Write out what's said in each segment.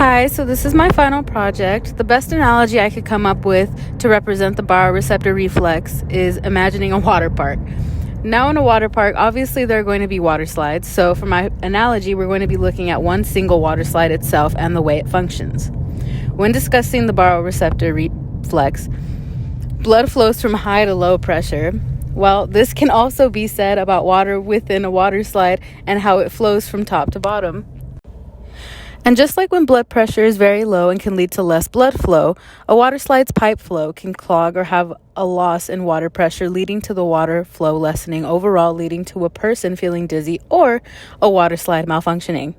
Hi, so this is my final project. The best analogy I could come up with to represent the baroreceptor reflex is imagining a water park. Now in a water park, obviously there are going to be water slides, so for my analogy, we're going to be looking at one single water slide itself and the way it functions. When discussing the baroreceptor reflex, blood flows from high to low pressure. Well, this can also be said about water within a water slide and how it flows from top to bottom. And just like when blood pressure is very low and can lead to less blood flow, a water slide's pipe flow can clog or have a loss in water pressure, leading to the water flow lessening overall, leading to a person feeling dizzy or a water slide malfunctioning.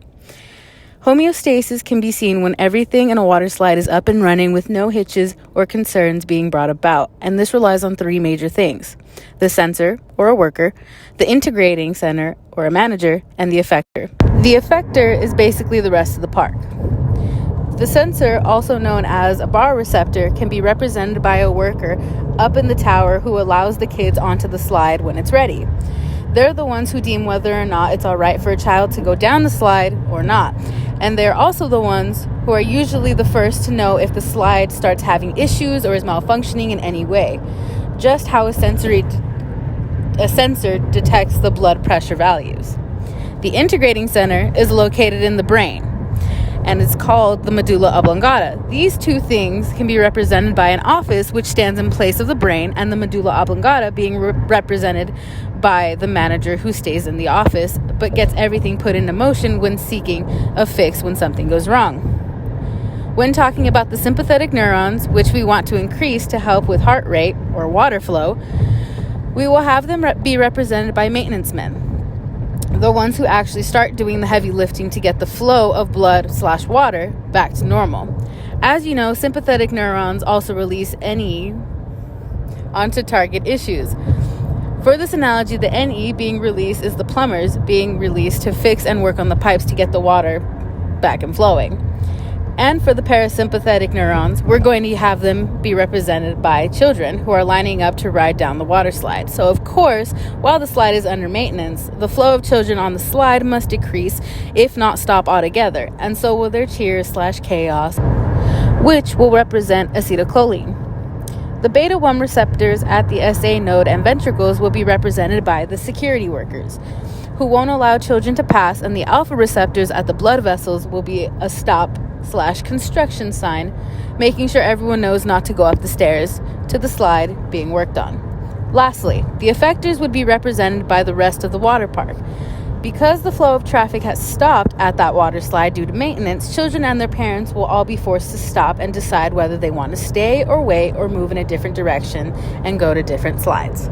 Homeostasis can be seen when everything in a water slide is up and running with no hitches or concerns being brought about, and this relies on three major things: the sensor, or a worker, the integrating center, or a manager, and the effector. The effector is basically the rest of the park. The sensor, also known as a baroreceptor, can be represented by a worker up in the tower who allows the kids onto the slide when it's ready. They're the ones who deem whether or not it's all right for a child to go down the slide or not. And they're also the ones who are usually the first to know if the slide starts having issues or is malfunctioning in any way. Just how a sensor detects the blood pressure values. The integrating center is located in the brain, and it's called the medulla oblongata. These two things can be represented by an office which stands in place of the brain, and the medulla oblongata being represented by the manager who stays in the office but gets everything put into motion when seeking a fix when something goes wrong. When talking about the sympathetic neurons, which we want to increase to help with heart rate or water flow, we will have them be represented by maintenance men, the ones who actually start doing the heavy lifting to get the flow of blood/water back to normal. As you know, sympathetic neurons also release NE onto target issues. For this analogy, the NE being released is the plumbers being released to fix and work on the pipes to get the water back and flowing. And for the parasympathetic neurons, we're going to have them be represented by children who are lining up to ride down the water slide. So of course, while the slide is under maintenance, the flow of children on the slide must decrease, if not stop altogether, and so will their cheers/chaos, which will represent acetylcholine. The beta-1 receptors at the SA node and ventricles will be represented by the security workers, who won't allow children to pass, and the alpha receptors at the blood vessels will be a stop/construction sign, making sure everyone knows not to go up the stairs to the slide being worked on. Lastly, the effectors would be represented by the rest of the water park. Because the flow of traffic has stopped at that water slide due to maintenance, children and their parents will all be forced to stop and decide whether they want to stay or wait or move in a different direction and go to different slides.